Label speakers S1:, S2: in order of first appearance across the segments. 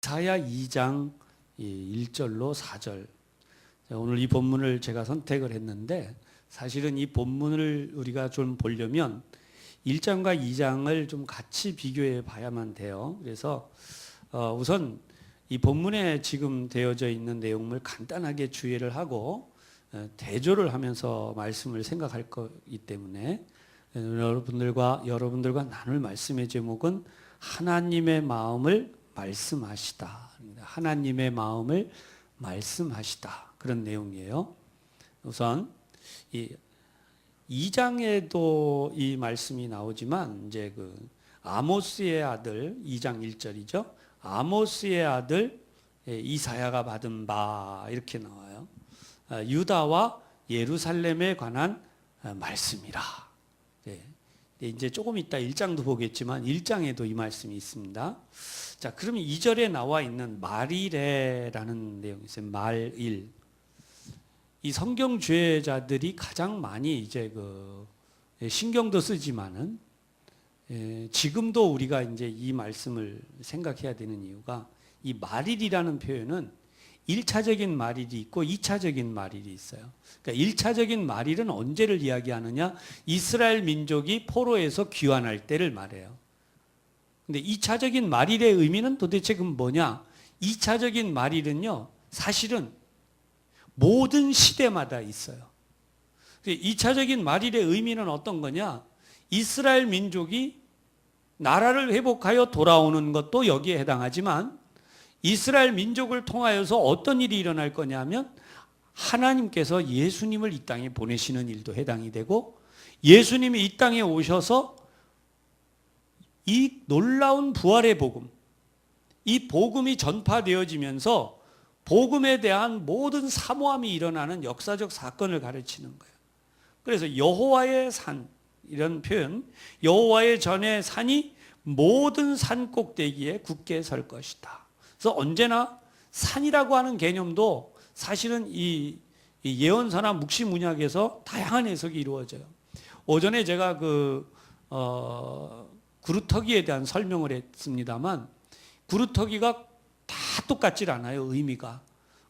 S1: 이사야 2장 1절로 4절. 오늘 이 본문을 제가 선택을 했는데, 사실은 이 본문을 우리가 좀 보려면 1장과 2장을 좀 같이 비교해 봐야만 돼요. 그래서 우선 이 본문에 지금 되어져 있는 내용을 간단하게 주의를 하고 대조를 하면서 말씀을 생각할 거기 때문에 여러분들과 나눌 말씀의 제목은 하나님의 마음을 말씀하시다. 하나님의 마음을 말씀하시다. 그런 내용이에요. 우선 이 2장에도 이 말씀이 나오지만 이제 그 아모스의 아들 2장 1절이죠. 아모스의 아들 이사야가 받은 바 이렇게 나와요. 유다와 예루살렘에 관한 말씀이라. 이제 조금 이따 1장도 보겠지만 1장에도 이 말씀이 있습니다. 자, 그러면 2절에 나와 있는 말이래라는 내용이 있어요. 말일. 이 성경 주의자들이 가장 많이 이제 신경도 쓰지만은 지금도 우리가 이제 이 말씀을 생각해야 되는 이유가 이 말일이라는 표현은 1차적인 말일이 있고 2차적인 말일이 있어요. 그러니까 1차적인 말일은 언제를 이야기하느냐? 이스라엘 민족이 포로에서 귀환할 때를 말해요. 근데 2차적인 말일의 의미는 도대체 그럼 뭐냐? 2차적인 말일은요, 사실은 모든 시대마다 있어요. 2차적인 말일의 의미는 어떤 거냐? 이스라엘 민족이 나라를 회복하여 돌아오는 것도 여기에 해당하지만 이스라엘 민족을 통하여서 어떤 일이 일어날 거냐면 하나님께서 예수님을 이 땅에 보내시는 일도 해당이 되고, 예수님이 이 땅에 오셔서 이 놀라운 부활의 복음, 이 복음이 전파되어지면서 복음에 대한 모든 사모함이 일어나는 역사적 사건을 가르치는 거예요. 그래서 여호와의 산, 이런 표현, 여호와의 전의 산이 모든 산 꼭대기에 굳게 설 것이다. 그래서 언제나 산이라고 하는 개념도 사실은 이 예언서나 묵시문약에서 다양한 해석이 이루어져요. 오전에 제가 구루터기에 대한 설명을 했습니다만, 구루터기가 다 똑같질 않아요, 의미가.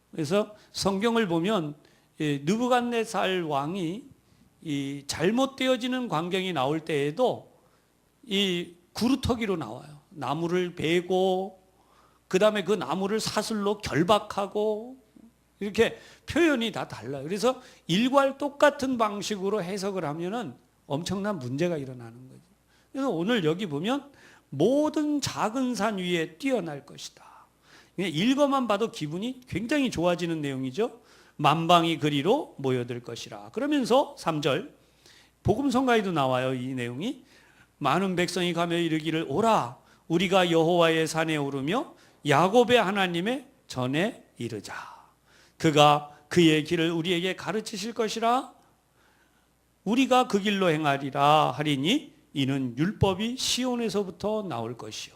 S1: 그래서 성경을 보면 느부갓네살 왕이 이 잘못되어지는 광경이 나올 때에도 이 구루터기로 나와요. 나무를 베고 그 다음에 그 나무를 사슬로 결박하고, 이렇게 표현이 다 달라요. 그래서 일괄 똑같은 방식으로 해석을 하면은 엄청난 문제가 일어나는 거죠. 그래서 오늘 여기 보면 모든 작은 산 위에 뛰어날 것이다. 읽어만 봐도 기분이 굉장히 좋아지는 내용이죠. 만방이 그리로 모여들 것이라. 그러면서 3절 복음성가에도 나와요. 이 내용이 많은 백성이 가며 이르기를 오라 우리가 여호와의 산에 오르며 야곱의 하나님의 전에 이르자. 그가 그의 길을 우리에게 가르치실 것이라. 우리가 그 길로 행하리라 하리니 이는 율법이 시온에서부터 나올 것이요.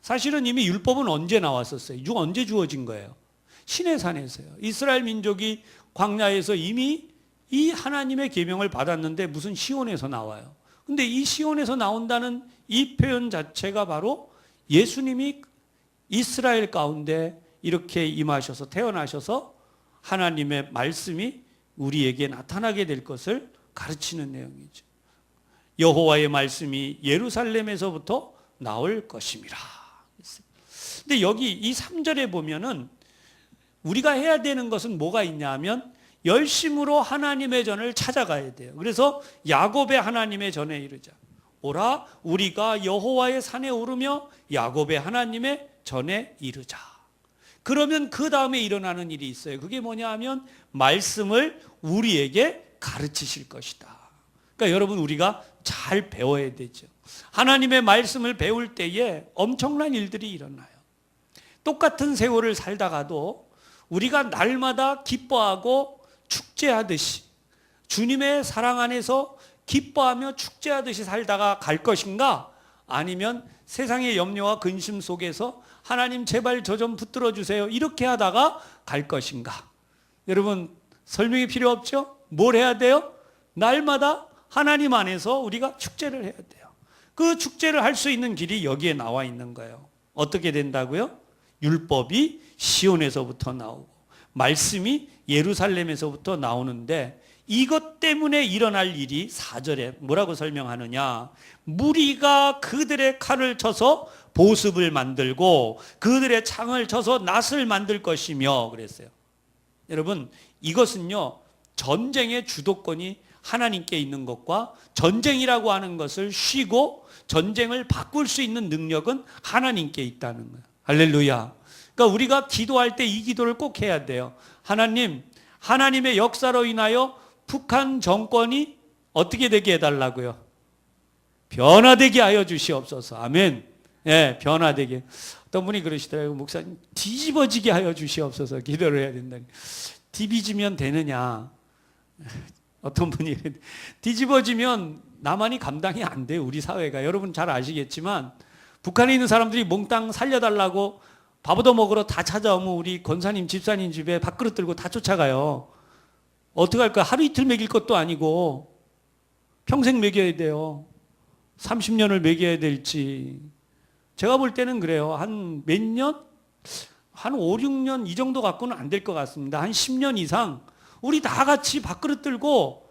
S1: 사실은 이미 율법은 언제 나왔었어요? 언제 주어진 거예요? 시내산에서요. 이스라엘 민족이 광야에서 이미 이 하나님의 계명을 받았는데 무슨 시온에서 나와요. 근데 이 시온에서 나온다는 이 표현 자체가 바로 예수님이 이스라엘 가운데 이렇게 임하셔서 태어나셔서 하나님의 말씀이 우리에게 나타나게 될 것을 가르치는 내용이죠. 여호와의 말씀이 예루살렘에서부터 나올 것임이라. 근데 여기 이 3절에 보면은 우리가 해야 되는 것은 뭐가 있냐면 열심으로 하나님의 전을 찾아가야 돼요. 그래서 야곱의 하나님의 전에 이르자. 오라 우리가 여호와의 산에 오르며 야곱의 하나님의 전에 이르자. 그러면 그 다음에 일어나는 일이 있어요. 그게 뭐냐 하면 말씀을 우리에게 가르치실 것이다. 그러니까 여러분, 우리가 잘 배워야 되죠. 하나님의 말씀을 배울 때에 엄청난 일들이 일어나요. 똑같은 세월을 살다가도 우리가 날마다 기뻐하고 축제하듯이, 주님의 사랑 안에서 기뻐하며 축제하듯이 살다가 갈 것인가, 아니면 세상의 염려와 근심 속에서 하나님 제발 저 좀 붙들어 주세요 이렇게 하다가 갈 것인가. 여러분, 설명이 필요 없죠? 뭘 해야 돼요? 날마다 하나님 안에서 우리가 축제를 해야 돼요. 그 축제를 할 수 있는 길이 여기에 나와 있는 거예요. 어떻게 된다고요? 율법이 시온에서부터 나오고 말씀이 예루살렘에서부터 나오는데 이것 때문에 일어날 일이 4절에 뭐라고 설명하느냐? 무리가 그들의 칼을 쳐서 보습을 만들고 그들의 창을 쳐서 낫을 만들 것이며 그랬어요. 여러분, 이것은요, 전쟁의 주도권이 하나님께 있는 것과 전쟁이라고 하는 것을 쉬고 전쟁을 바꿀 수 있는 능력은 하나님께 있다는 거예요. 할렐루야. 그러니까 우리가 기도할 때 이 기도를 꼭 해야 돼요. 하나님, 하나님의 역사로 인하여 북한 정권이 어떻게 되게 해달라고요? 변화되게 하여 주시옵소서. 아멘. 예, 변화되게. 어떤 분이 그러시더라고요. 목사님, 뒤집어지게 하여 주시옵소서. 기도를 해야 된다. 뒤집어지면 되느냐? 어떤 분이 뒤집어지면 나만이 감당이 안 돼요. 우리 사회가. 여러분 잘 아시겠지만 북한에 있는 사람들이 몽땅 살려달라고 밥 얻어먹으러 다 찾아오면 우리 권사님, 집사님 집에 밥그릇 들고 다 쫓아가요. 어떻게 할까? 하루 이틀 먹일 것도 아니고 평생 먹여야 돼요. 30년을 먹여야 될지. 제가 볼 때는 그래요. 한 몇 년? 한 5, 6년 이 정도 갖고는 안 될 것 같습니다. 한 10년 이상 우리 다 같이 밥그릇 들고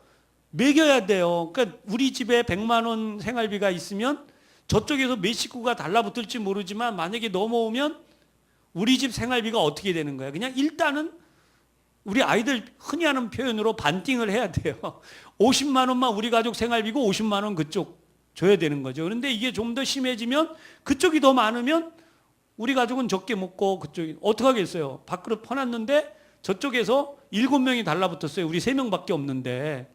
S1: 먹여야 돼요. 그러니까 우리 집에 100만 원 생활비가 있으면 저쪽에서 몇 식구가 달라붙을지 모르지만 만약에 넘어오면 우리 집 생활비가 어떻게 되는 거야? 그냥 일단은 우리 아이들 흔히 하는 표현으로 반띵을 해야 돼요. 50만 원만 우리 가족 생활비고 50만 원 그쪽 줘야 되는 거죠. 그런데 이게 좀 더 심해지면 그쪽이 더 많으면 우리 가족은 적게 먹고 그쪽이 어떡하겠어요? 밥그릇 퍼놨는데 저쪽에서 7명이 달라붙었어요. 우리 3명밖에 없는데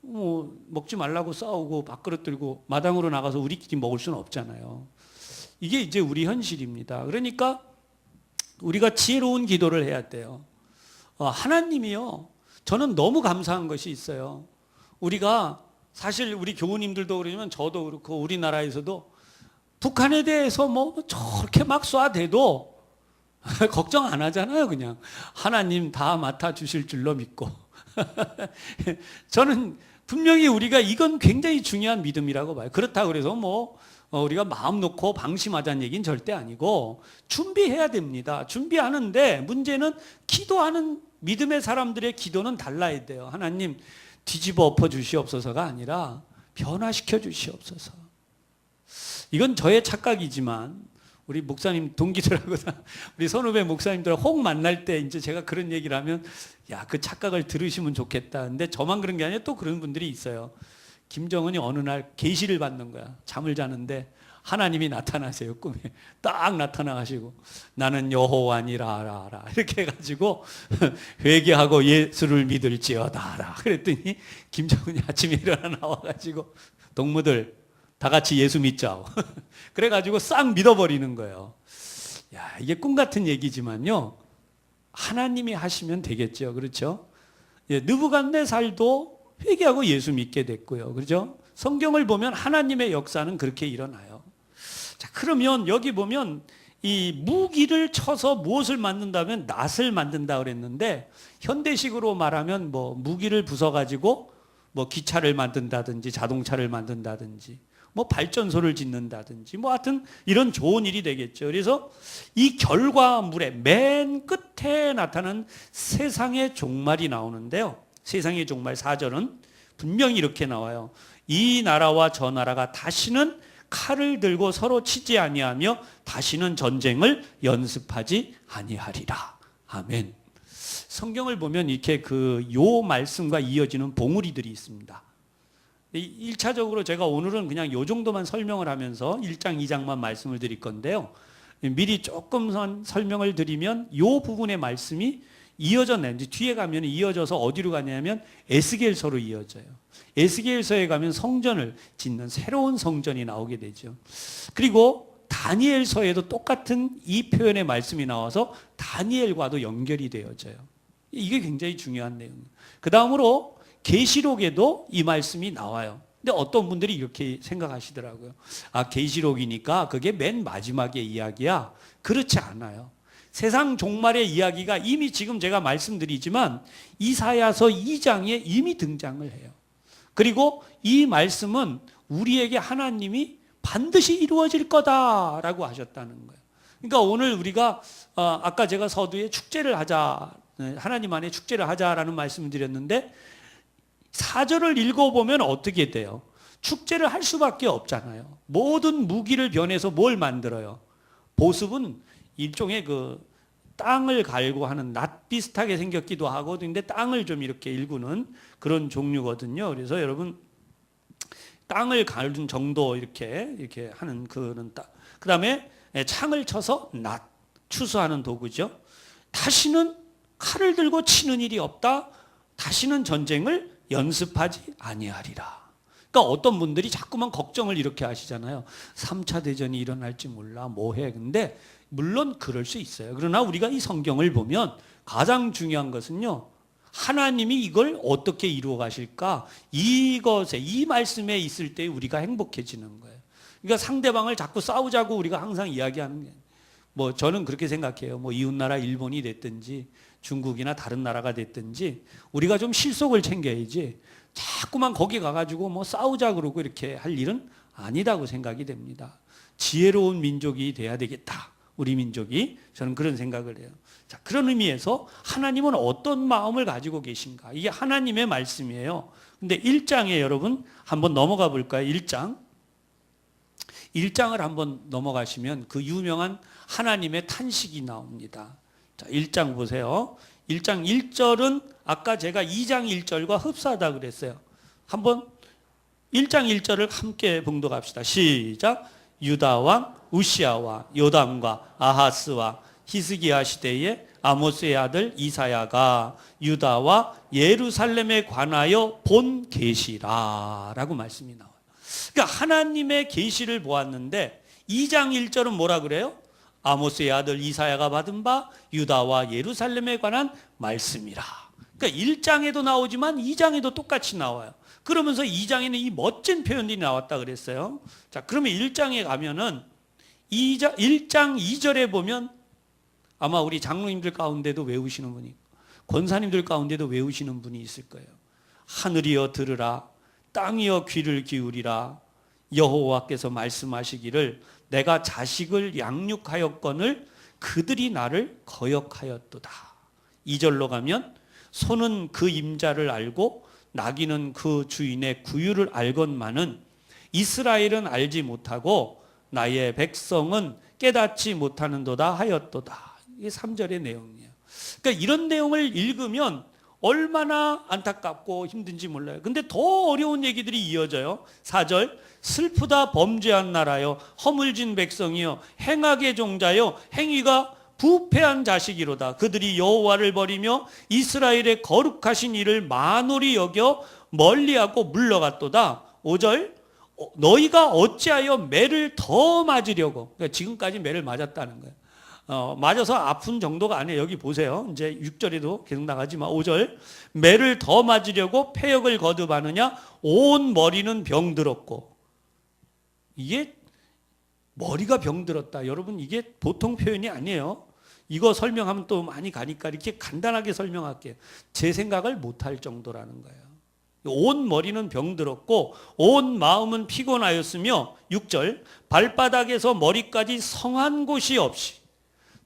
S1: 먹지 말라고 싸우고 밥그릇 들고 마당으로 나가서 우리끼리 먹을 수는 없잖아요. 이게 이제 우리 현실입니다. 그러니까 우리가 지혜로운 기도를 해야 돼요. 하나님이요, 저는 너무 감사한 것이 있어요. 우리가 사실 우리 교우님들도 그러지만 저도 그렇고 우리나라에서도 북한에 대해서 뭐 저렇게 막 쏴대도 걱정 안 하잖아요. 그냥 하나님 다 맡아주실 줄로 믿고. 저는 분명히 우리가 이건 굉장히 중요한 믿음이라고 봐요. 그렇다고 그래서 우리가 마음 놓고 방심하자는 얘기는 절대 아니고 준비해야 됩니다. 준비하는데 문제는 기도하는 믿음의 사람들의 기도는 달라야 돼요. 하나님 뒤집어 엎어 주시옵소서가 아니라 변화시켜 주시옵소서. 이건 저의 착각이지만 우리 목사님 동기들하고 우리 선후배 목사님들 혹 만날 때 이제 제가 그런 얘기를 하면 야, 그 착각을 들으시면 좋겠다. 근데 저만 그런 게 아니라 또 그런 분들이 있어요. 김정은이 어느 날 계시를 받는 거야. 잠을 자는데 하나님이 나타나세요. 꿈에 딱 나타나가지고 나는 여호와니라 이렇게 해가지고 회개하고 예수를 믿을지어다 그랬더니 김정은이 아침에 일어나 나와가지고 동무들 다 같이 예수 믿자. 그래가지고 싹 믿어버리는 거예요. 야, 이게 꿈 같은 얘기지만요, 하나님이 하시면 되겠죠. 그렇죠? 예, 느부갓네살도 회개하고 예수 믿게 됐고요. 그렇죠? 성경을 보면 하나님의 역사는 그렇게 일어나요. 자, 그러면 여기 보면 이 무기를 쳐서 무엇을 만든다면 낫을 만든다 그랬는데 현대식으로 말하면 무기를 부숴가지고 기차를 만든다든지 자동차를 만든다든지 발전소를 짓는다든지 하여튼 이런 좋은 일이 되겠죠. 그래서 이 결과물의 맨 끝에 나타나는 세상의 종말이 나오는데요. 세상의 종말 4절은 분명히 이렇게 나와요. 이 나라와 저 나라가 다시는 칼을 들고 서로 치지 아니하며 다시는 전쟁을 연습하지 아니하리라. 아멘. 성경을 보면 이렇게 요 말씀과 이어지는 봉우리들이 있습니다. 1차적으로 제가 오늘은 그냥 요 정도만 설명을 하면서 1장, 2장만 말씀을 드릴 건데요. 미리 조금 설명을 드리면 요 부분의 말씀이 이어졌네요. 뒤에 가면 이어져서 어디로 가냐면 에스겔서로 이어져요. 에스겔서에 가면 성전을 짓는 새로운 성전이 나오게 되죠. 그리고 다니엘서에도 똑같은 이 표현의 말씀이 나와서 다니엘과도 연결이 되어져요. 이게 굉장히 중요한 내용이에요. 그 다음으로 계시록에도 이 말씀이 나와요. 근데 어떤 분들이 이렇게 생각하시더라고요. 계시록이니까 그게 맨 마지막의 이야기야. 그렇지 않아요. 세상 종말의 이야기가 이미 지금 제가 말씀드리지만 이사야서 2장에 이미 등장을 해요. 그리고 이 말씀은 우리에게 하나님이 반드시 이루어질 거다라고 하셨다는 거예요. 그러니까 오늘 우리가 아까 제가 서두에 축제를 하자, 하나님 안에 축제를 하자라는 말씀을 드렸는데 4절을 읽어보면 어떻게 돼요? 축제를 할 수밖에 없잖아요. 모든 무기를 변해서 뭘 만들어요? 보습은 일종의 그 땅을 갈고 하는 낫 비슷하게 생겼기도 하고, 근데 땅을 좀 이렇게 일구는 그런 종류거든요. 그래서 여러분 땅을 가는 정도 이렇게 하는 그런 땅. 그 다음에 창을 쳐서 낫 추수하는 도구죠. 다시는 칼을 들고 치는 일이 없다. 다시는 전쟁을 연습하지 아니하리라. 그러니까 어떤 분들이 자꾸만 걱정을 이렇게 하시잖아요. 3차 대전이 일어날지 몰라 뭐해. 근데 물론 그럴 수 있어요. 그러나 우리가 이 성경을 보면 가장 중요한 것은요, 하나님이 이걸 어떻게 이루어 가실까? 이것에, 이 말씀에 있을 때 우리가 행복해지는 거예요. 그러니까 상대방을 자꾸 싸우자고 우리가 항상 이야기하는 게, 뭐 저는 그렇게 생각해요. 뭐 이웃나라 일본이 됐든지 중국이나 다른 나라가 됐든지 우리가 좀 실속을 챙겨야지 자꾸만 거기 가가지고 뭐 싸우자 그러고 이렇게 할 일은 아니다고 생각이 됩니다. 지혜로운 민족이 돼야 되겠다. 우리 민족이. 저는 그런 생각을 해요. 자, 그런 의미에서 하나님은 어떤 마음을 가지고 계신가? 이게 하나님의 말씀이에요. 근데 1장에 여러분 한번 넘어가 볼까요? 1장을 한번 넘어가시면 그 유명한 하나님의 탄식이 나옵니다. 자, 1장 보세요. 1장 1절은 아까 제가 2장 1절과 흡사하다 그랬어요. 한번 1장 1절을 함께 봉독합시다. 시작. 유다 왕 우시아와 요담과 아하스와 히스기야 시대에 아모스의 아들 이사야가 유다와 예루살렘에 관하여 본 계시라라고 말씀이 나와요. 그러니까 하나님의 계시를 보았는데 2장 1절은 뭐라 그래요? 아모스의 아들 이사야가 받은 바 유다와 예루살렘에 관한 말씀이라. 그러니까 1장에도 나오지만 2장에도 똑같이 나와요. 그러면서 2장에는 이 멋진 표현들이 나왔다 그랬어요. 자, 그러면 1장에 가면은 1장 2절에 보면 아마 우리 장로님들 가운데도 외우시는 분이, 권사님들 가운데도 외우시는 분이 있을 거예요. 하늘이여 들으라, 땅이여 귀를 기울이라. 여호와께서 말씀하시기를 내가 자식을 양육하였거늘 그들이 나를 거역하였도다. 2절로 가면 소는 그 임자를 알고 나귀는 그 주인의 구유를 알건만은 이스라엘은 알지 못하고 나의 백성은 깨닫지 못하는도다 하였도다. 이게 3절의 내용이에요. 그러니까 이런 내용을 읽으면 얼마나 안타깝고 힘든지 몰라요. 근데 더 어려운 얘기들이 이어져요. 4절 슬프다 범죄한 나라여 허물진 백성이여 행악의 종자여 행위가 부패한 자식이로다. 그들이 여호와를 버리며 이스라엘의 거룩하신 이를 만홀히 여겨 멀리하고 물러갔도다. 5절 너희가 어찌하여 매를 더 맞으려고. 그러니까 지금까지 매를 맞았다는 거예요. 맞아서 아픈 정도가 아니에요. 여기 보세요. 이제 6절에도 계속 나가지만 5절 매를 더 맞으려고 패역을 거듭하느냐 온 머리는 병들었고. 이게 머리가 병들었다. 여러분 이게 보통 표현이 아니에요. 이거 설명하면 또 많이 가니까 이렇게 간단하게 설명할게요. 제 생각을 못할 정도라는 거예요. 온 머리는 병들었고 온 마음은 피곤하였으며 6절 발바닥에서 머리까지 성한 곳이 없이.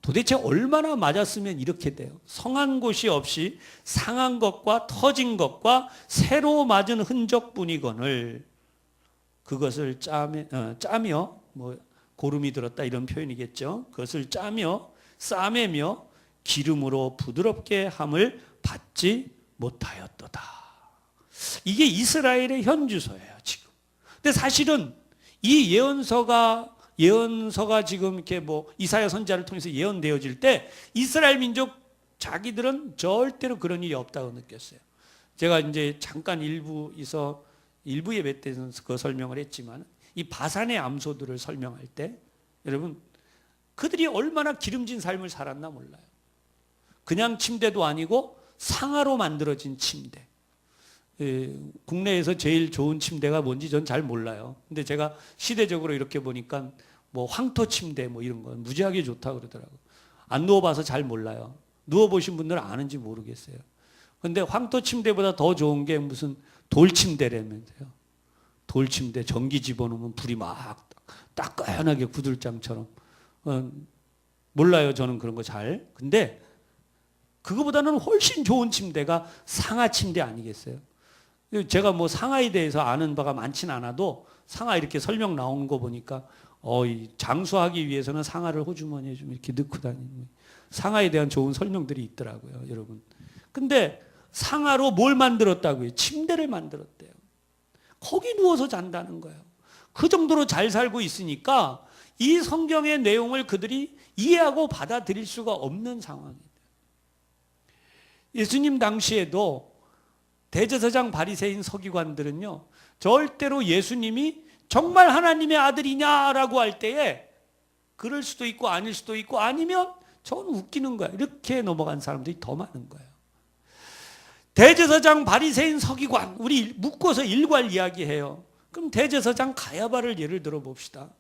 S1: 도대체 얼마나 맞았으면 이렇게 돼요? 성한 곳이 없이 상한 것과 터진 것과 새로 맞은 흔적뿐이거늘 그것을 짜며 뭐 고름이 들었다 이런 표현이겠죠. 그것을 짜며 싸매며 기름으로 부드럽게 함을 받지 못하였도다. 이게 이스라엘의 현주소예요, 지금. 근데 사실은 이 예언서가 지금 이렇게 뭐 이사야 선지자를 통해서 예언되어질 때 이스라엘 민족 자기들은 절대로 그런 일이 없다고 느꼈어요. 제가 이제 잠깐 일부 예배 때는 그 설명을 했지만 이 바산의 암소들을 설명할 때 여러분 그들이 얼마나 기름진 삶을 살았나 몰라요. 그냥 침대도 아니고 상아로 만들어진 침대. 국내에서 제일 좋은 침대가 뭔지 전 잘 몰라요. 근데 제가 시대적으로 이렇게 보니까 뭐 황토 침대 뭐 이런 건 무지하게 좋다고 그러더라고요. 안 누워봐서 잘 몰라요. 누워보신 분들은 아는지 모르겠어요. 근데 황토 침대보다 더 좋은 게 무슨 돌 침대라면서요. 돌 침대 전기 집어넣으면 불이 막 따끈하게 구들장처럼. 몰라요. 저는 그런 거 잘. 근데 그거보다는 훨씬 좋은 침대가 상하 침대 아니겠어요? 제가 뭐 상하에 대해서 아는 바가 많지는 않아도 상하 이렇게 설명 나오는 거 보니까 이 장수하기 위해서는 상하를 호주머니에 좀 이렇게 넣고 다니는 상하에 대한 좋은 설명들이 있더라고요, 여러분. 근데 상하로 뭘 만들었다고요? 침대를 만들었대요. 거기 누워서 잔다는 거예요. 그 정도로 잘 살고 있으니까 이 성경의 내용을 그들이 이해하고 받아들일 수가 없는 상황입니다. 예수님 당시에도 대제사장 바리새인 서기관들은요, 절대로 예수님이 정말 하나님의 아들이냐라고 할 때에 그럴 수도 있고 아닐 수도 있고 아니면 저는 웃기는 거야, 이렇게 넘어간 사람들이 더 많은 거예요. 대제사장 바리새인 서기관, 우리 묶어서 일괄 이야기해요. 그럼 대제사장 가야바를 예를 들어 봅시다.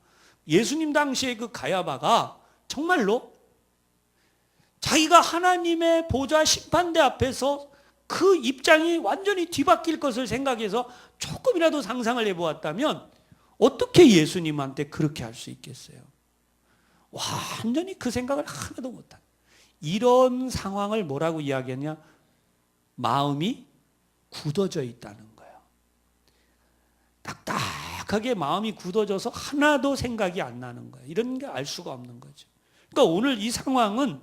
S1: 예수님 당시에 그 가야바가 정말로 자기가 하나님의 보좌 심판대 앞에서 그 입장이 완전히 뒤바뀔 것을 생각해서 조금이라도 상상을 해보았다면 어떻게 예수님한테 그렇게 할 수 있겠어요? 완전히 그 생각을 하나도 못한, 이런 상황을 뭐라고 이야기하냐? 마음이 굳어져 있다는 거예요. 딱딱하게 마음이 굳어져서 하나도 생각이 안 나는 거예요. 이런 게 알 수가 없는 거죠. 그러니까 오늘 이 상황은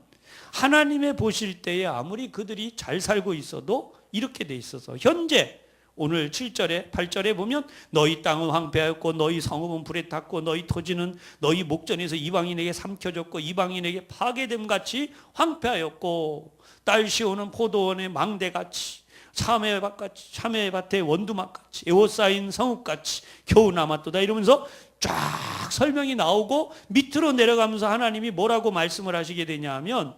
S1: 하나님의 보실 때에 아무리 그들이 잘 살고 있어도 이렇게 돼 있어서, 현재 오늘 7절에 8절에 보면 너희 땅은 황폐하였고 너희 성읍은 불에 탔고 너희 토지는 너희 목전에서 이방인에게 삼켜졌고 이방인에게 파괴됨 같이 황폐하였고 딸 시오는 포도원의 망대같이 참외밭의 원두막같이 에워싸인 성읍같이 겨우 남았도다, 이러면서 쫙 설명이 나오고 밑으로 내려가면서 하나님이 뭐라고 말씀을 하시게 되냐 하면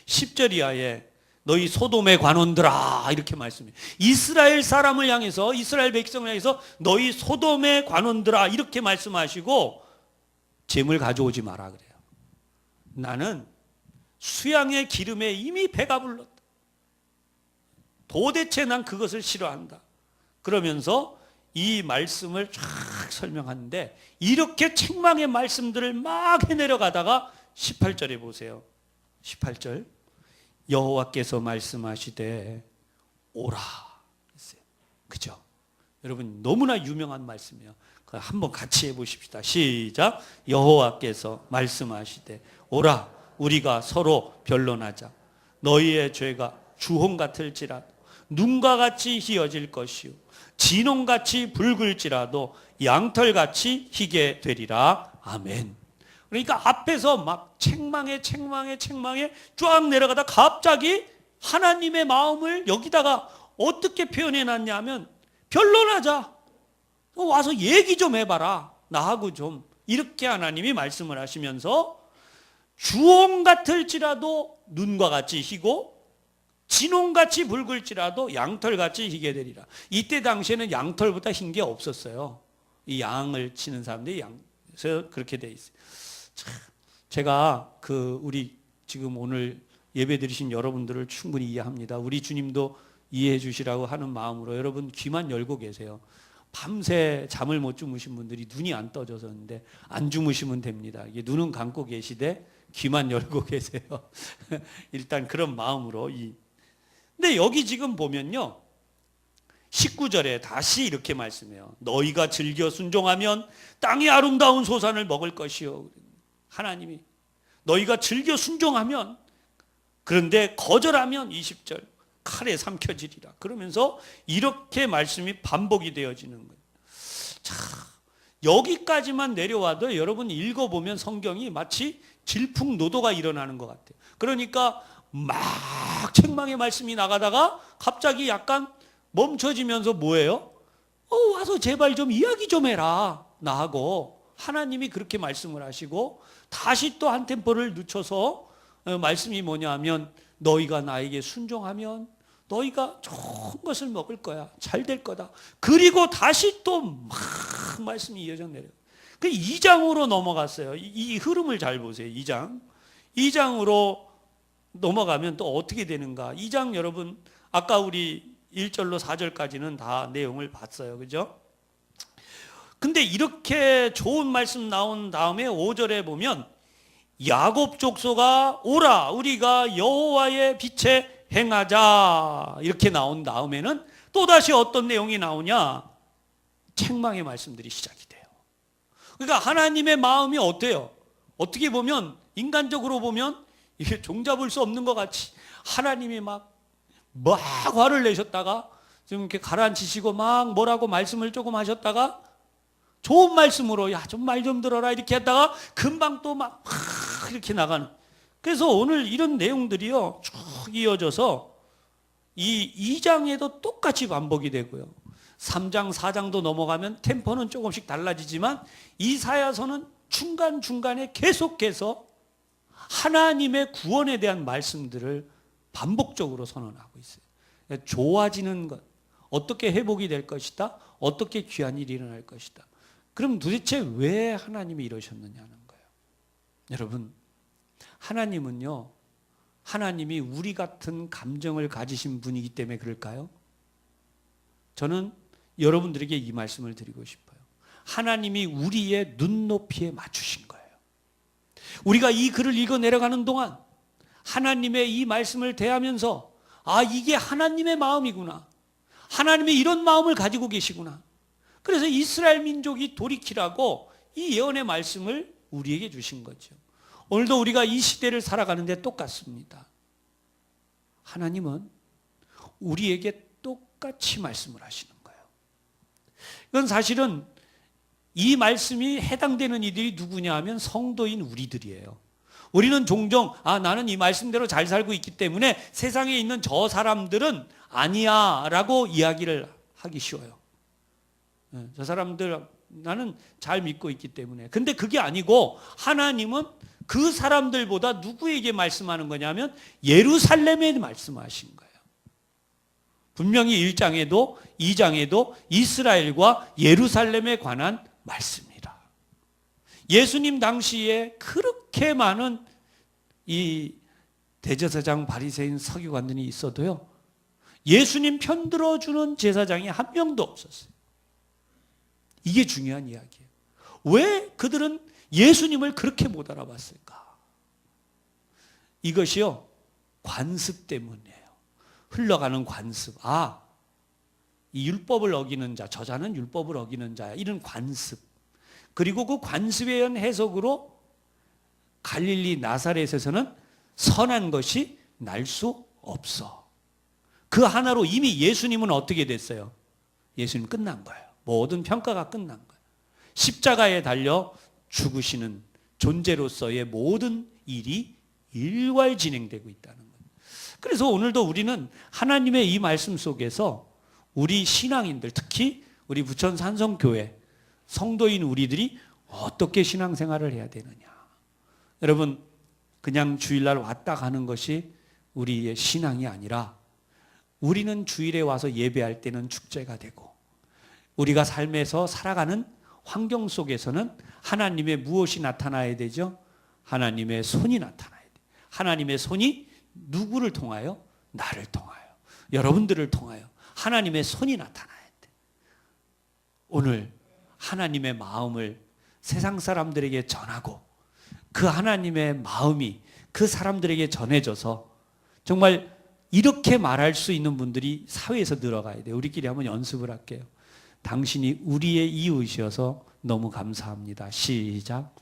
S1: 10절 이하에 너희 소돔의 관원들아, 이렇게 말씀해요. 이스라엘 사람을 향해서, 이스라엘 백성을 향해서 너희 소돔의 관원들아, 이렇게 말씀하시고 재물 가져오지 마라 그래요. 나는 수양의 기름에 이미 배가 불렀다. 도대체 난 그것을 싫어한다. 그러면서 이 말씀을 쫙 설명하는데, 이렇게 책망의 말씀들을 막 해내려가다가 18절에 보세요. 18절, 여호와께서 말씀하시되 오라 했어요. 그죠? 여러분 너무나 유명한 말씀이에요. 한번 같이 해보십시다. 시작. 여호와께서 말씀하시되 오라, 우리가 서로 변론하자. 너희의 죄가 주홍 같을지라도 눈과 같이 희어질 것이요 진홍같이 붉을지라도 양털같이 희게 되리라. 아멘. 그러니까 앞에서 막 책망에 쫙 내려가다 갑자기 하나님의 마음을 여기다가 어떻게 표현해놨냐면, 변론하자, 와서 얘기 좀 해봐라, 나하고 좀, 이렇게 하나님이 말씀을 하시면서 주홍 같을지라도 눈과 같이 희고 진홍같이 붉을지라도 양털같이 희게 되리라. 이때 당시에는 양털보다 흰 게 없었어요. 이 양을 치는 사람들이 그래서 그렇게 돼 있어요. 제가 우리 지금 오늘 예배 드리신 여러분들을 충분히 이해합니다. 우리 주님도 이해해 주시라고 하는 마음으로 여러분 귀만 열고 계세요. 밤새 잠을 못 주무신 분들이 눈이 안 떠져서 그런데 안 주무시면 됩니다. 이게 눈은 감고 계시되 귀만 열고 계세요. 일단 그런 마음으로. 근데 여기 지금 보면요, 19절에 다시 이렇게 말씀해요. 너희가 즐겨 순종하면 땅의 아름다운 소산을 먹을 것이요. 하나님이 너희가 즐겨 순종하면, 그런데 거절하면 20절 칼에 삼켜지리라. 그러면서 이렇게 말씀이 반복이 되어지는 거예요. 자, 여기까지만 내려와도 여러분 읽어보면 성경이 마치 질풍노도가 일어나는 것 같아요. 그러니까 막 책망의 말씀이 나가다가 갑자기 약간 멈춰지면서 뭐예요? 와서 제발 좀 이야기 좀 해라, 나하고. 하나님이 그렇게 말씀을 하시고 다시 또 한 템포를 늦춰서 말씀이 뭐냐 하면, 너희가 나에게 순종하면 너희가 좋은 것을 먹을 거야, 잘 될 거다. 그리고 다시 또 막 말씀이 이어져 내려요. 그 2장으로 넘어갔어요. 이 흐름을 잘 보세요. 2장으로 넘어가면 또 어떻게 되는가. 2장 여러분 아까 우리 1절로 4절까지는 다 내용을 봤어요. 그죠? 근데 이렇게 좋은 말씀 나온 다음에 5절에 보면 야곱 족속아 오라 우리가 여호와의 빛에 행하자 이렇게 나온 다음에는 또다시 어떤 내용이 나오냐? 책망의 말씀들이 시작이 돼요. 그러니까 하나님의 마음이 어때요? 어떻게 보면 인간적으로 보면 이게 종잡을 수 없는 것 같이 하나님이 막 화를 내셨다가 좀 이렇게 가라앉히시고 막 뭐라고 말씀을 조금 하셨다가 좋은 말씀으로 야 좀 말 좀 들어라 이렇게 했다가 금방 또 막 이렇게 나가는. 그래서 오늘 이런 내용들이요 쭉 이어져서 이 2장에도 똑같이 반복이 되고요. 3장, 4장도 넘어가면 템포는 조금씩 달라지지만 이사야서는 중간중간에 계속해서 하나님의 구원에 대한 말씀들을 반복적으로 선언하고 있어요. 좋아지는 것, 어떻게 회복이 될 것이다, 어떻게 귀한 일이 일어날 것이다. 그럼 도대체 왜 하나님이 이러셨느냐는 거예요. 여러분, 하나님은요, 하나님이 우리 같은 감정을 가지신 분이기 때문에 그럴까요? 저는 여러분들에게 이 말씀을 드리고 싶어요. 하나님이 우리의 눈높이에 맞추신 거예요. 우리가 이 글을 읽어 내려가는 동안 하나님의 이 말씀을 대하면서 아, 이게 하나님의 마음이구나. 하나님이 이런 마음을 가지고 계시구나. 그래서 이스라엘 민족이 돌이키라고 이 예언의 말씀을 우리에게 주신 거죠. 오늘도 우리가 이 시대를 살아가는데 똑같습니다. 하나님은 우리에게 똑같이 말씀을 하시는 거예요. 이건 사실은 이 말씀이 해당되는 이들이 누구냐 하면 성도인 우리들이에요. 우리는 종종 나는 이 말씀대로 잘 살고 있기 때문에 세상에 있는 저 사람들은 아니야 라고 이야기를 하기 쉬워요. 저 사람들 나는 잘 믿고 있기 때문에. 근데 그게 아니고 하나님은 그 사람들보다 누구에게 말씀하는 거냐면 예루살렘에 말씀하신 거예요. 분명히 1장에도 2장에도 이스라엘과 예루살렘에 관한 말씀이라. 예수님 당시에 그렇게 많은 이 대제사장 바리새인 서기관들이 있어도요, 예수님 편 들어주는 제사장이 한 명도 없었어요. 이게 중요한 이야기예요. 왜 그들은 예수님을 그렇게 못 알아봤을까? 이것이요, 관습 때문이에요. 흘러가는 관습. 이 율법을 어기는 자, 저자는 율법을 어기는 자야. 이런 관습. 그리고 그 관습에 의한 해석으로 갈릴리 나사렛에서는 선한 것이 날 수 없어. 그 하나로 이미 예수님은 어떻게 됐어요? 예수님 끝난 거예요. 모든 평가가 끝난 거예요. 십자가에 달려 죽으시는 존재로서의 모든 일이 일괄 진행되고 있다는 거예요. 그래서 오늘도 우리는 하나님의 이 말씀 속에서 우리 신앙인들, 특히 우리 부천 산성교회 성도인 우리들이 어떻게 신앙생활을 해야 되느냐. 여러분, 그냥 주일날 왔다 가는 것이 우리의 신앙이 아니라 우리는 주일에 와서 예배할 때는 축제가 되고 우리가 삶에서 살아가는 환경 속에서는 하나님의 무엇이 나타나야 되죠? 하나님의 손이 나타나야 돼요. 하나님의 손이 누구를 통하여? 나를 통하여, 여러분들을 통하여 하나님의 손이 나타나야 돼. 오늘 하나님의 마음을 세상 사람들에게 전하고 그 하나님의 마음이 그 사람들에게 전해져서 정말 이렇게 말할 수 있는 분들이 사회에서 늘어가야 돼요. 우리끼리 한번 연습을 할게요. 당신이 우리의 이웃이어서 너무 감사합니다. 시작.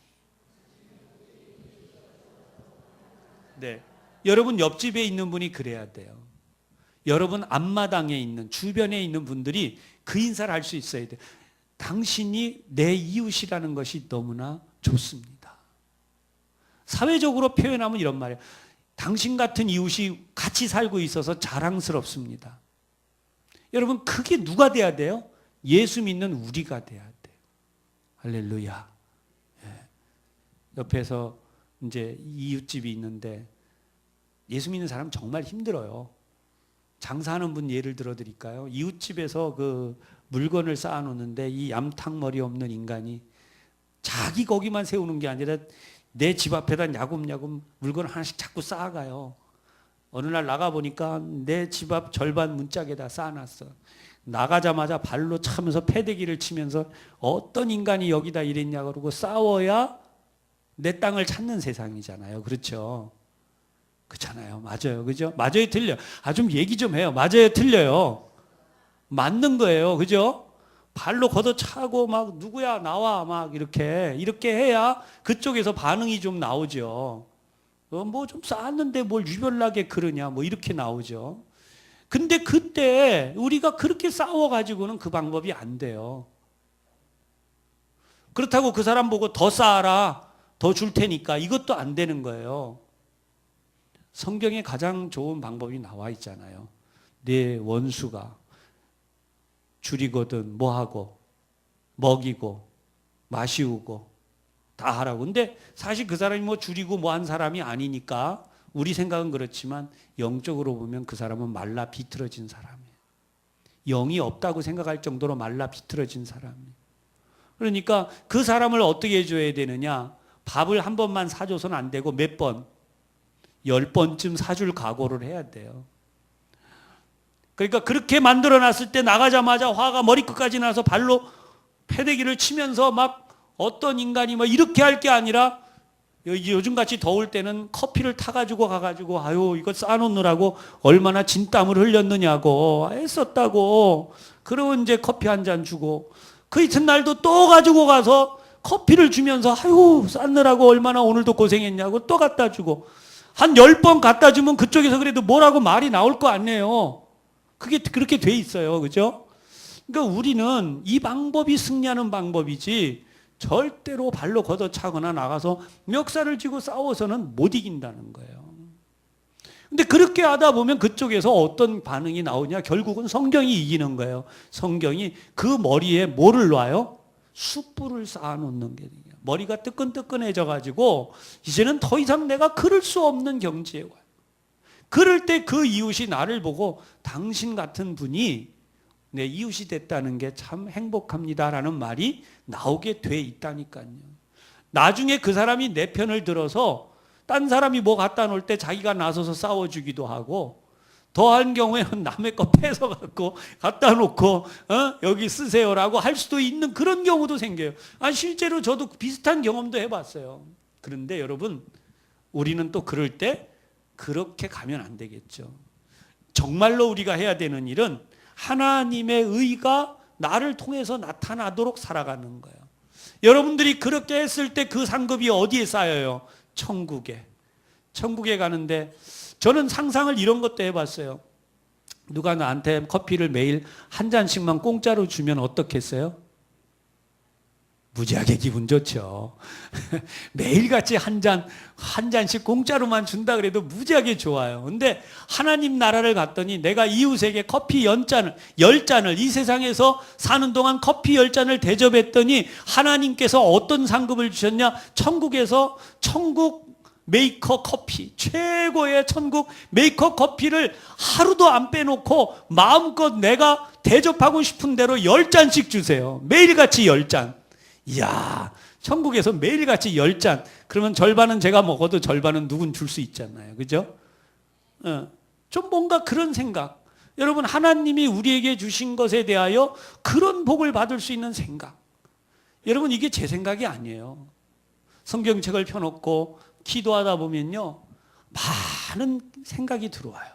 S1: 네, 여러분 옆집에 있는 분이 그래야 돼요. 여러분 앞마당에 있는 주변에 있는 분들이 그 인사를 할 수 있어야 돼요. 당신이 내 이웃이라는 것이 너무나 좋습니다. 사회적으로 표현하면 이런 말이에요. 당신 같은 이웃이 같이 살고 있어서 자랑스럽습니다. 여러분, 그게 누가 돼야 돼요? 예수 믿는 우리가 돼야 돼요. 할렐루야. 옆에서 이제 이웃집이 있는데 예수 믿는 사람 정말 힘들어요. 장사하는 분 예를 들어 드릴까요? 이웃집에서 그 물건을 쌓아놓는데 이 얌탕머리 없는 인간이 자기 거기만 세우는 게 아니라 내 집 앞에다 야금야금 물건 하나씩 자꾸 쌓아가요. 어느 날 나가보니까 내 집 앞 절반 문짝에다 쌓아놨어. 나가자마자 발로 차면서 패대기를 치면서 어떤 인간이 여기다 이랬냐 그러고 싸워야 내 땅을 찾는 세상이잖아요. 그렇죠? 그렇잖아요. 맞아요. 그죠? 맞아요, 틀려요. 좀 얘기 좀 해요. 맞아요, 틀려요. 맞는 거예요. 그죠? 발로 걷어차고 막 누구야 나와 막 이렇게 해야 그쪽에서 반응이 좀 나오죠. 뭐 좀 쌓았는데 뭘 유별나게 그러냐 뭐 이렇게 나오죠. 근데 그때 우리가 그렇게 싸워가지고는 그 방법이 안 돼요. 그렇다고 그 사람 보고 더 쌓아라, 더 줄 테니까 이것도 안 되는 거예요. 성경에 가장 좋은 방법이 나와 있잖아요. 내 원수가 줄이거든 뭐하고 먹이고 마시우고 다 하라고. 근데 사실 그 사람이 뭐 줄이고 뭐 한 사람이 아니니까 우리 생각은 그렇지만 영적으로 보면 그 사람은 말라 비틀어진 사람이에요. 영이 없다고 생각할 정도로 말라 비틀어진 사람이에요. 그러니까 그 사람을 어떻게 해줘야 되느냐? 밥을 한 번만 사줘서는 안 되고 몇 번? 10번쯤 사줄 각오를 해야 돼요. 그러니까 그렇게 만들어놨을 때 나가자마자 화가 머리끝까지 나서 발로 패대기를 치면서 막 어떤 인간이 뭐 이렇게 할 게 아니라 요즘같이 더울 때는 커피를 타가지고 가가지고 아유 이거 싸놓느라고 얼마나 진땀을 흘렸느냐고 애썼다고. 그러고 이제 커피 한 잔 주고 그 이튿날도 또 가지고 가서 커피를 주면서 아유 쌌느라고 얼마나 오늘도 고생했냐고 또 갖다 주고 한 10번 갖다 주면 그쪽에서 그래도 뭐라고 말이 나올 거 아니에요. 그게 그렇게 돼 있어요. 그죠? 그러니까 우리는 이 방법이 승리하는 방법이지 절대로 발로 걷어차거나 나가서 멱살을 쥐고 싸워서는 못 이긴다는 거예요. 근데 그렇게 하다 보면 그쪽에서 어떤 반응이 나오냐? 결국은 성경이 이기는 거예요. 성경이 그 머리에 뭐를 놔요? 숯불을 쌓아놓는 게 돼요. 머리가 뜨끈뜨끈해져 가지고 이제는 더 이상 내가 그럴 수 없는 경지에 와요. 그럴 때 그 이웃이 나를 보고 당신 같은 분이 내 이웃이 됐다는 게 참 행복합니다라는 말이 나오게 돼 있다니까요. 나중에 그 사람이 내 편을 들어서 딴 사람이 뭐 갖다 놓을 때 자기가 나서서 싸워주기도 하고 더한 경우에는 남의 거 뺏어갖고 갖다 놓고 여기 쓰세요라고 할 수도 있는 그런 경우도 생겨요. 실제로 저도 비슷한 경험도 해봤어요. 그런데 여러분 우리는 또 그럴 때 그렇게 가면 안 되겠죠. 정말로 우리가 해야 되는 일은 하나님의 의가 나를 통해서 나타나도록 살아가는 거예요. 여러분들이 그렇게 했을 때 그 상급이 어디에 쌓여요? 천국에. 천국에 가는데 저는 상상을 이런 것도 해봤어요. 누가 나한테 커피를 매일 한 잔씩만 공짜로 주면 어떻겠어요? 무지하게 기분 좋죠. 매일같이 한 잔씩 공짜로만 준다 그래도 무지하게 좋아요. 근데 하나님 나라를 갔더니 내가 이웃에게 커피 10잔을 이 세상에서 사는 동안 커피 10잔을 대접했더니 하나님께서 어떤 상급을 주셨냐? 천국에서 천국 메이커 커피, 최고의 천국 메이커 커피를 하루도 안 빼놓고 마음껏 내가 대접하고 싶은 대로 10잔씩 주세요. 매일같이 10잔. 이야, 천국에서 매일같이 10잔. 그러면 절반은 제가 먹어도 절반은 누군 줄 수 있잖아요. 그죠? 좀 뭔가 그런 생각. 여러분, 하나님이 우리에게 주신 것에 대하여 그런 복을 받을 수 있는 생각. 여러분, 이게 제 생각이 아니에요. 성경책을 펴놓고 기도하다 보면요, 많은 생각이 들어와요.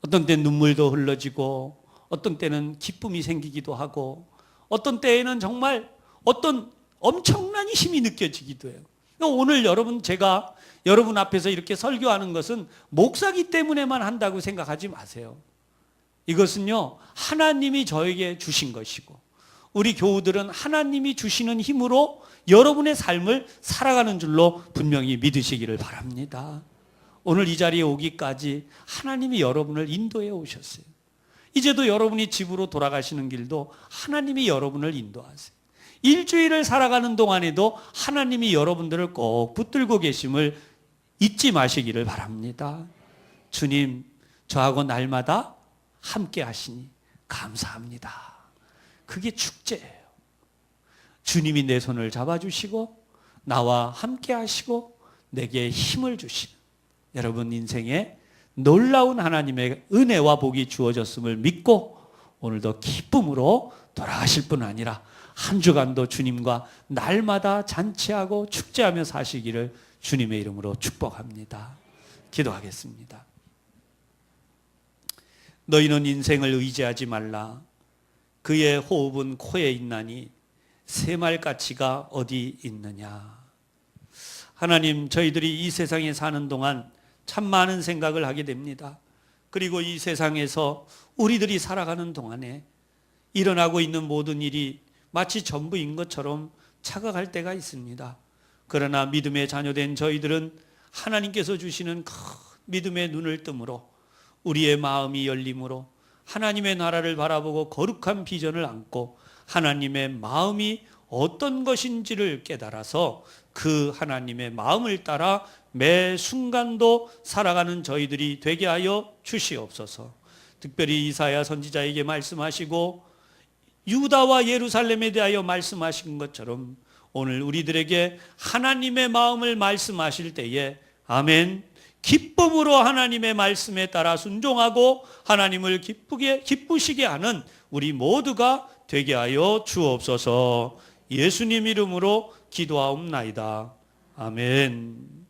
S1: 어떤 때는 눈물도 흘러지고, 어떤 때는 기쁨이 생기기도 하고, 어떤 때에는 정말 어떤 엄청난 힘이 느껴지기도 해요. 오늘 제가 여러분 앞에서 이렇게 설교하는 것은 목사기 때문에만 한다고 생각하지 마세요. 이것은요, 하나님이 저에게 주신 것이고, 우리 교우들은 하나님이 주시는 힘으로 여러분의 삶을 살아가는 줄로 분명히 믿으시기를 바랍니다. 오늘 이 자리에 오기까지 하나님이 여러분을 인도해 오셨어요. 이제도 여러분이 집으로 돌아가시는 길도 하나님이 여러분을 인도하세요. 일주일을 살아가는 동안에도 하나님이 여러분들을 꼭 붙들고 계심을 잊지 마시기를 바랍니다. 주님, 저하고 날마다 함께 하시니 감사합니다. 그게 축제예요. 주님이 내 손을 잡아주시고 나와 함께 하시고 내게 힘을 주시는 여러분 인생에 놀라운 하나님의 은혜와 복이 주어졌음을 믿고 오늘도 기쁨으로 돌아가실 뿐 아니라 한 주간도 주님과 날마다 잔치하고 축제하며 사시기를 주님의 이름으로 축복합니다. 기도하겠습니다. 너희는 인생을 의지하지 말라. 그의 호흡은 코에 있나니 새말가치가 어디 있느냐. 하나님, 저희들이 이 세상에 사는 동안 참 많은 생각을 하게 됩니다. 그리고 이 세상에서 우리들이 살아가는 동안에 일어나고 있는 모든 일이 마치 전부인 것처럼 착각할 때가 있습니다. 그러나 믿음의 자녀된 저희들은 하나님께서 주시는 큰 믿음의 눈을 뜸으로 우리의 마음이 열림으로 하나님의 나라를 바라보고 거룩한 비전을 안고 하나님의 마음이 어떤 것인지를 깨달아서 그 하나님의 마음을 따라 매 순간도 살아가는 저희들이 되게 하여 주시옵소서. 특별히 이사야 선지자에게 말씀하시고 유다와 예루살렘에 대하여 말씀하신 것처럼 오늘 우리들에게 하나님의 마음을 말씀하실 때에 아멘, 기쁨으로 하나님의 말씀에 따라 순종하고 하나님을 기쁘시게 하는 우리 모두가 되게 하여 주옵소서. 예수님 이름으로 기도하옵나이다. 아멘.